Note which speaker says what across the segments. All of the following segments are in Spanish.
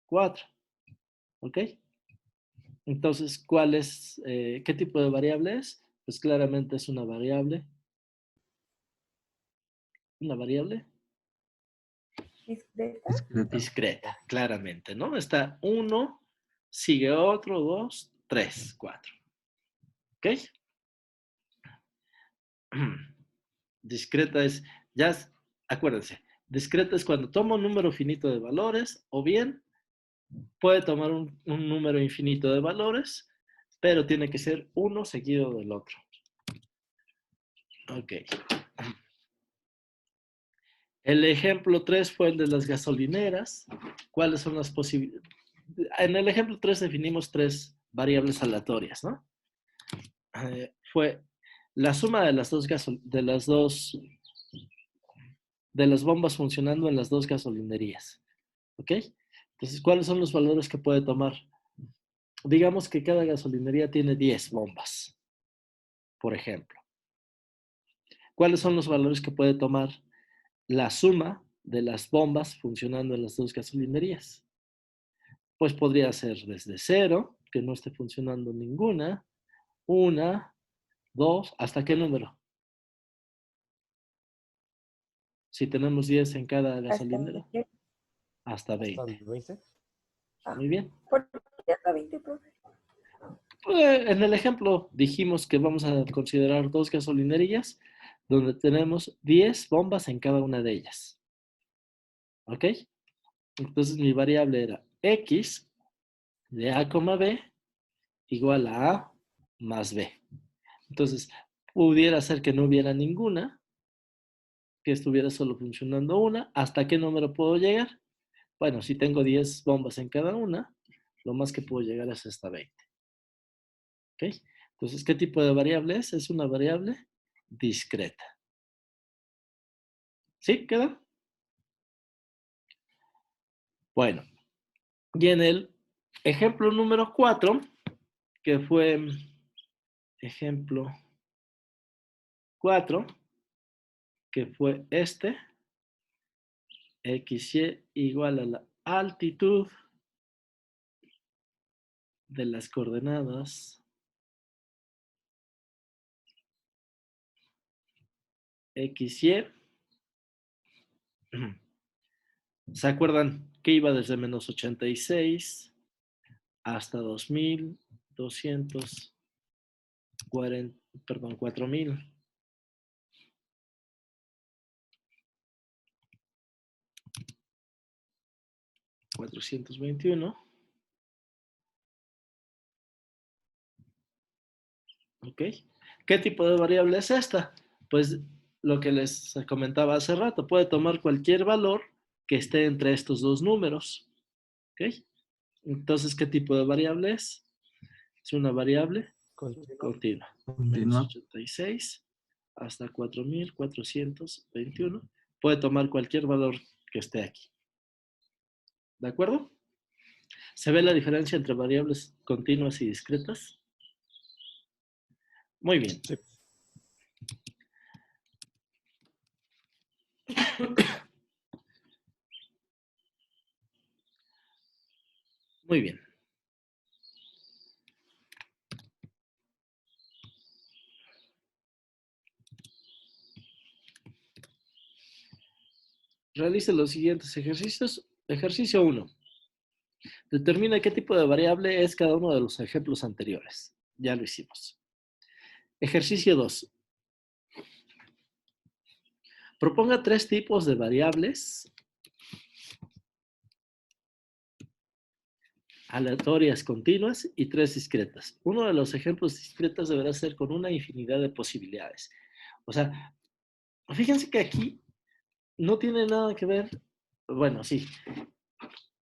Speaker 1: 4. ¿Ok? Entonces, ¿cuál es, qué tipo de variable es? Pues claramente es una variable. Una variable
Speaker 2: ¿Discreta?
Speaker 1: discreta, claramente, ¿no? Está 1, sigue otro, 2, 3, 4. ¿Ok? Discreta es, ya, acuérdense, discreta es cuando toma un número finito de valores o bien puede tomar un número infinito de valores, pero tiene que ser uno seguido del otro. Ok. El ejemplo 3 fue el de las gasolineras. ¿Cuáles son las posibilidades? En el ejemplo 3 definimos 3 variables aleatorias, ¿no? Fue la suma de las de las bombas funcionando en las dos gasolinerías. ¿Ok? Entonces, ¿cuáles son los valores que puede tomar? Digamos que cada gasolinería tiene 10 bombas, por ejemplo. ¿Cuáles son los valores que puede tomar la suma de las bombas funcionando en las dos gasolinerías? Pues podría ser desde 0, que no esté funcionando ninguna, 1, 2, ¿hasta qué número? Si tenemos 10 en cada
Speaker 2: ¿Hasta
Speaker 1: gasolinera,
Speaker 2: qué?
Speaker 1: hasta
Speaker 3: ¿Hasta
Speaker 1: 20.
Speaker 3: el 20?
Speaker 2: Ah,
Speaker 1: Muy bien.
Speaker 2: ¿por qué hasta 20, profe?
Speaker 1: En el ejemplo dijimos que vamos a considerar dos gasolinerías donde tenemos 10 bombas en cada una de ellas. ¿Ok? Entonces mi variable era x de a, b igual a más b. Entonces, pudiera ser que no hubiera ninguna, que estuviera solo funcionando una. ¿Hasta qué número puedo llegar? Bueno, si tengo 10 bombas en cada una, lo más que puedo llegar es hasta 20. ¿Ok? Entonces, ¿qué tipo de variable es? Es una variable discreta. ¿Sí? ¿Queda? Bueno, y en el ejemplo número 4, que fue ejemplo 4, que fue este, xy igual a la altitud de las coordenadas xy. ¿Se acuerdan que iba desde menos 86 hasta 2240, perdón, 4421? ¿Ok? ¿Qué tipo de variable es esta? Pues lo que les comentaba hace rato, puede tomar cualquier valor que esté entre estos dos números. ¿Ok? Entonces, ¿qué tipo de variable es? Es una variable
Speaker 3: Continúa.
Speaker 1: continua. Menos 86 hasta 4421. Puede tomar cualquier valor que esté aquí. ¿De acuerdo? ¿Se ve la diferencia entre variables continuas y discretas? Muy bien.
Speaker 3: Sí.
Speaker 1: Muy bien. Realice los siguientes ejercicios. Ejercicio 1. Determina qué tipo de variable es cada uno de los ejemplos anteriores. Ya lo hicimos. Ejercicio 2. Proponga 3 tipos de variables aleatorias continuas y 3 discretas. Uno de los ejemplos discretas deberá ser con una infinidad de posibilidades. O sea, fíjense que aquí no tiene nada que ver, bueno, sí.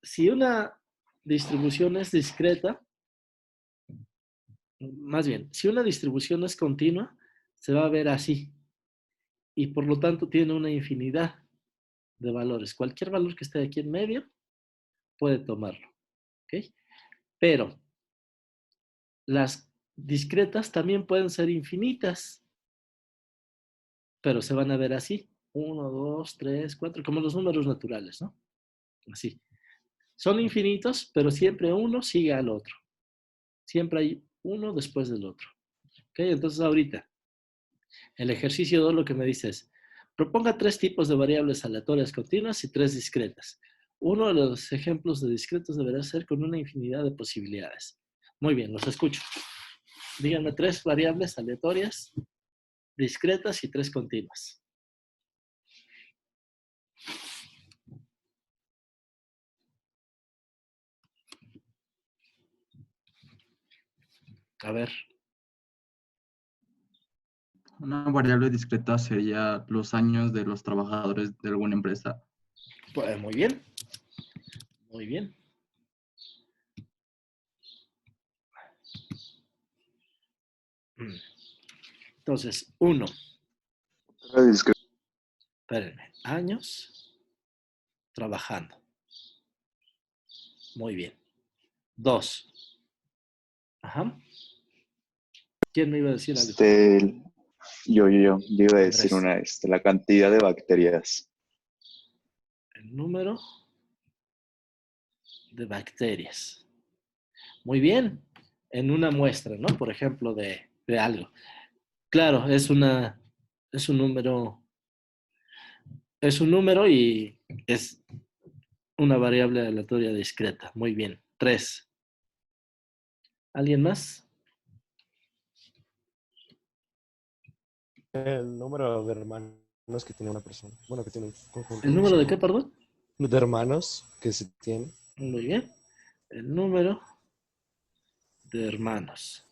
Speaker 1: Si una distribución es discreta, más bien, si una distribución es continua, se va a ver así. Y por lo tanto tiene una infinidad de valores. Cualquier valor que esté aquí en medio puede tomarlo. ¿Ok? Pero las discretas también pueden ser infinitas, pero se van a ver así. 1, 2, 3, 4, como los números naturales, ¿no? Así. Son infinitos, pero siempre uno sigue al otro. Siempre hay uno después del otro. ¿Ok? Entonces ahorita, el ejercicio 2 lo que me dice es, proponga 3 tipos de variables aleatorias continuas y 3 discretas. Uno de los ejemplos de discretos deberá ser con una infinidad de posibilidades. Muy bien, los escucho. Díganme 3 variables aleatorias, discretas y 3 continuas. A ver.
Speaker 3: Una variable discreta sería los años de los trabajadores de alguna empresa.
Speaker 1: Pues muy bien. Muy bien. Entonces, 1. Espérenme. Años trabajando. Muy bien. 2. Ajá. ¿Quién me iba a decir algo?
Speaker 4: Yo iba a decir
Speaker 1: Andrés.
Speaker 4: la cantidad de bacterias.
Speaker 1: El número de bacterias. Muy bien. En una muestra, ¿no? Por ejemplo, de algo. Claro, es un número y es una variable aleatoria discreta. Muy bien. 3. ¿Alguien más?
Speaker 5: El número de hermanos que tiene una persona. Bueno, que tiene un conjunto
Speaker 1: ¿El
Speaker 5: de
Speaker 1: número de qué,
Speaker 5: personas.
Speaker 1: perdón?
Speaker 5: De hermanos que se tiene.
Speaker 1: Muy bien. El número de hermanos.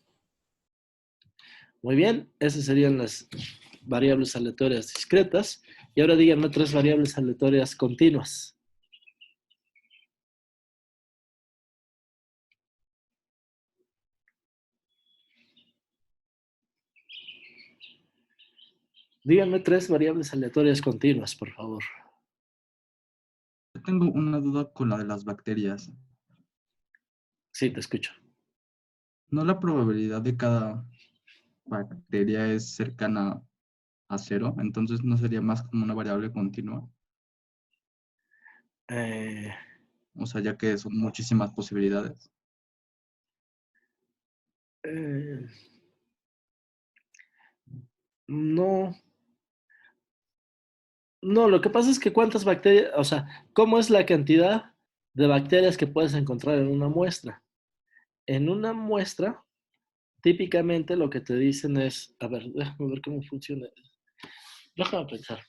Speaker 1: Muy bien. Esas serían las variables aleatorias discretas. Y ahora díganme 3 variables aleatorias continuas. Díganme 3 variables aleatorias continuas, por favor.
Speaker 3: Yo tengo una duda con la de las bacterias.
Speaker 1: Sí, te escucho.
Speaker 3: ¿No la probabilidad de cada bacteria es cercana a 0? Entonces, ¿no sería más como una variable continua?
Speaker 1: Eh,
Speaker 3: O sea, ya que son muchísimas posibilidades.
Speaker 1: eh, no. No, lo que pasa es que cuántas bacterias, o sea, ¿cómo es la cantidad de bacterias que puedes encontrar en una muestra? En una muestra, típicamente lo que te dicen es, a ver, déjame ver cómo funciona. Déjame pensar.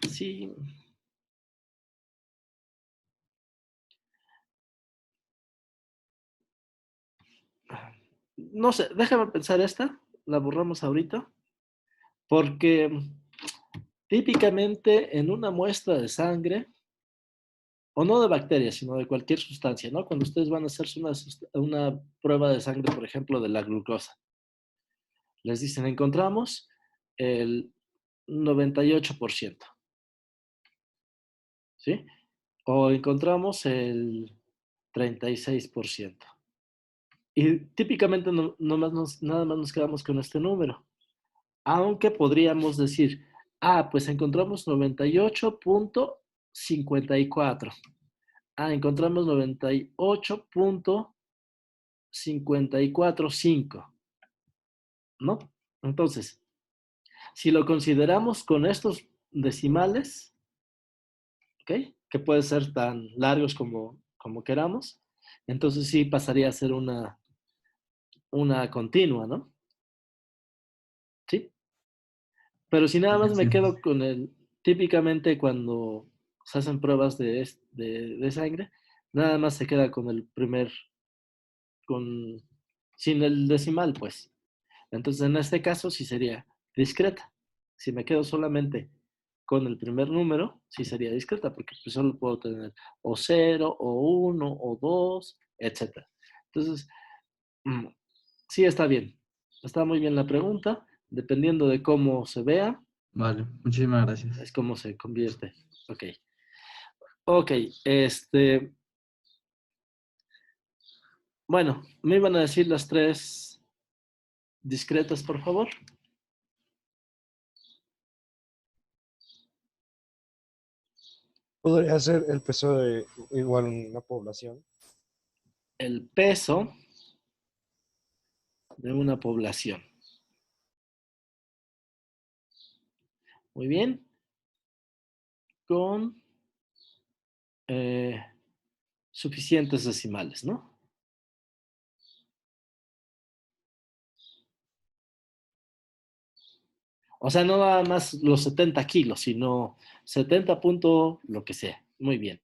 Speaker 1: Sí. No sé, déjame pensar esta, la borramos ahorita, porque típicamente en una muestra de sangre, o no de bacterias, sino de cualquier sustancia, ¿no? Cuando ustedes van a hacerse una prueba de sangre, por ejemplo, de la glucosa, les dicen, encontramos el 98%, ¿sí? O encontramos el 36%. Y típicamente nada más nos quedamos con este número. Aunque podríamos decir, pues encontramos 98.54. Encontramos 98.545, ¿no? Entonces, si lo consideramos con estos decimales, ¿ok? Que pueden ser tan largos como queramos, entonces sí pasaría a ser una continua, ¿no? ¿Sí? Pero si nada más me
Speaker 3: Sí.
Speaker 1: quedo con típicamente cuando se hacen pruebas de sangre, nada más se queda con el sin el decimal, pues. Entonces, en este caso sí sería discreta. Si me quedo solamente con el primer número, sí sería discreta, porque pues solo puedo tener o 0, o 1, o 2, etc. Entonces, sí está bien. Está muy bien la pregunta. Dependiendo de cómo se vea,
Speaker 3: Vale, muchísimas gracias.
Speaker 1: es como se convierte. Ok. Ok, bueno, me iban a decir las 3 discretas, por favor.
Speaker 5: Podría ser el peso de igual una población.
Speaker 1: El peso de una población. Muy bien. Con suficientes decimales, ¿no? O sea, no nada más los 70 kilos, sino 70 punto lo que sea. Muy bien.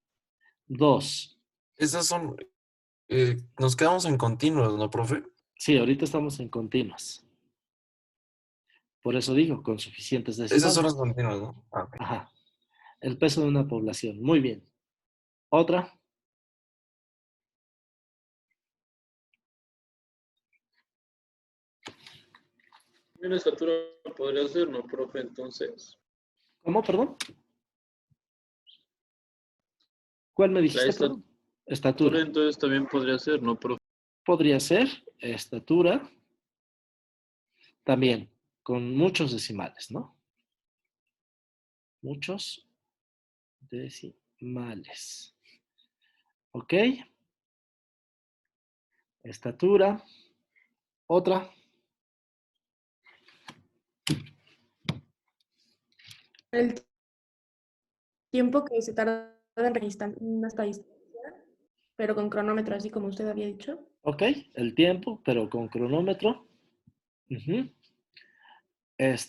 Speaker 1: 2.
Speaker 6: Esas son, nos quedamos en continuos, ¿no, profe?
Speaker 1: Sí, ahorita estamos en continuas. Por eso digo, con suficientes
Speaker 6: Esas son las
Speaker 1: decimales.
Speaker 6: continuas, ¿no? Ah, ok.
Speaker 1: Ajá. El peso de una población. Muy bien. Otra.
Speaker 7: Una estatura podría ser, ¿no, profe? Entonces,
Speaker 1: ¿Cómo, perdón? ¿Cuál me
Speaker 7: la
Speaker 1: dijiste,
Speaker 7: estatura
Speaker 1: perdón? Estatura.
Speaker 7: entonces también podría ser, ¿no, profe?
Speaker 1: Podría ser estatura. También con muchos decimales, ¿no? Muchos decimales. ¿Ok? Estatura. Otra.
Speaker 2: El tiempo que se tarda en registrar una estadística, pero con cronómetro, así como usted había dicho.
Speaker 1: ¿Ok? El tiempo, pero con cronómetro. Ujú. El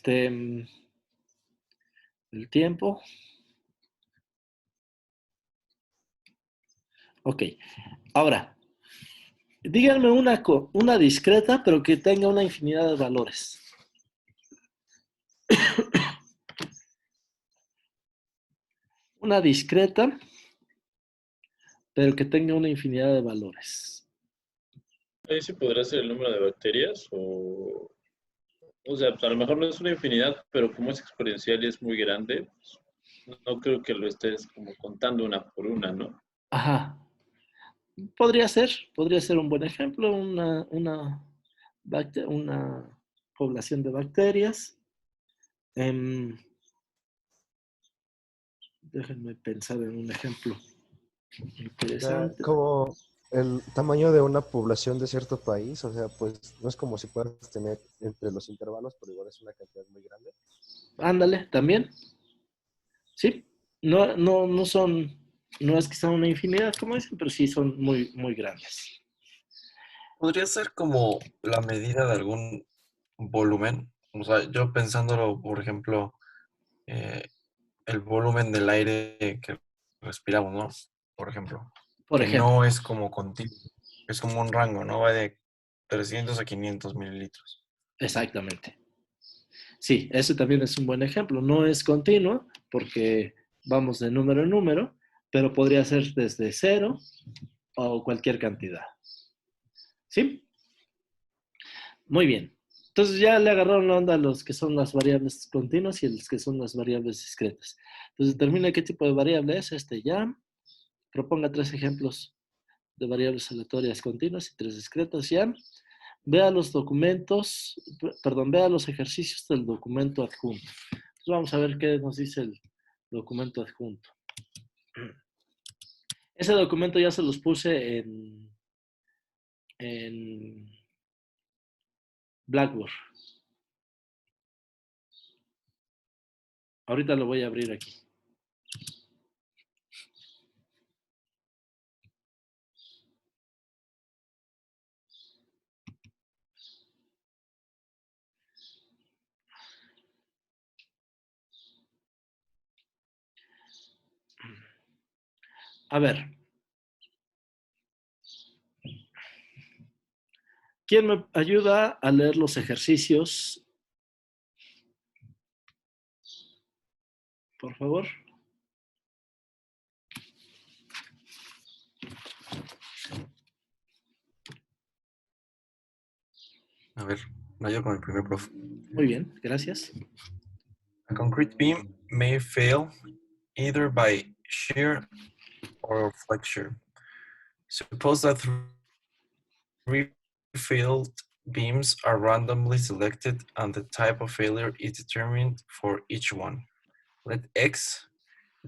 Speaker 1: tiempo. Ok. Ahora, díganme una discreta, pero que tenga una infinidad de valores. Una discreta, pero que tenga una infinidad de valores.
Speaker 7: Ahí sí podría ser el número de bacterias o sea, pues a lo mejor no es una infinidad, pero como es exponencial y es muy grande, pues, no creo que lo estés como contando una por una, ¿no?
Speaker 1: Ajá. Podría ser un buen ejemplo, una población de bacterias. Déjenme pensar en un ejemplo
Speaker 5: Ya,
Speaker 1: interesante.
Speaker 5: como el tamaño de una población de cierto país, o sea, pues no es como si puedas tener entre los intervalos, pero igual es una cantidad muy grande.
Speaker 1: Ándale, también, sí. No son, no es que sean una infinidad, como dicen, pero sí son muy, muy grandes.
Speaker 6: Podría ser como la medida de algún volumen. O sea, yo pensándolo, por ejemplo, eh, el volumen del aire que respiramos, ¿no? Por ejemplo,
Speaker 1: Por
Speaker 6: que
Speaker 1: ejemplo,
Speaker 6: no es como continuo, es como un rango, ¿no? Va de 300 a 500 mililitros.
Speaker 1: exactamente. Sí, ese también es un buen ejemplo. No es continuo porque vamos de número en número, pero podría ser desde cero o cualquier cantidad. ¿Sí? Muy bien. Entonces ya le agarraron la onda a los que son las variables continuas y a los que son las variables discretas. Entonces determina qué tipo de variable es este ya. Proponga 3 ejemplos de variables aleatorias continuas y 3 discretas ya. Vea los documentos, perdón, vea los ejercicios del documento adjunto. Entonces vamos a ver qué nos dice el documento adjunto. Ese documento ya se los puse en Blackboard. Ahorita lo voy a abrir aquí. A ver. ¿Quién me ayuda a leer los ejercicios? Por favor.
Speaker 6: A ver, vaya con el primer profe.
Speaker 1: Muy bien, gracias.
Speaker 6: A concrete beam may fail either by shear or flexure. Suppose that 3 failed beams are randomly selected and the type of failure is determined for each one. Let X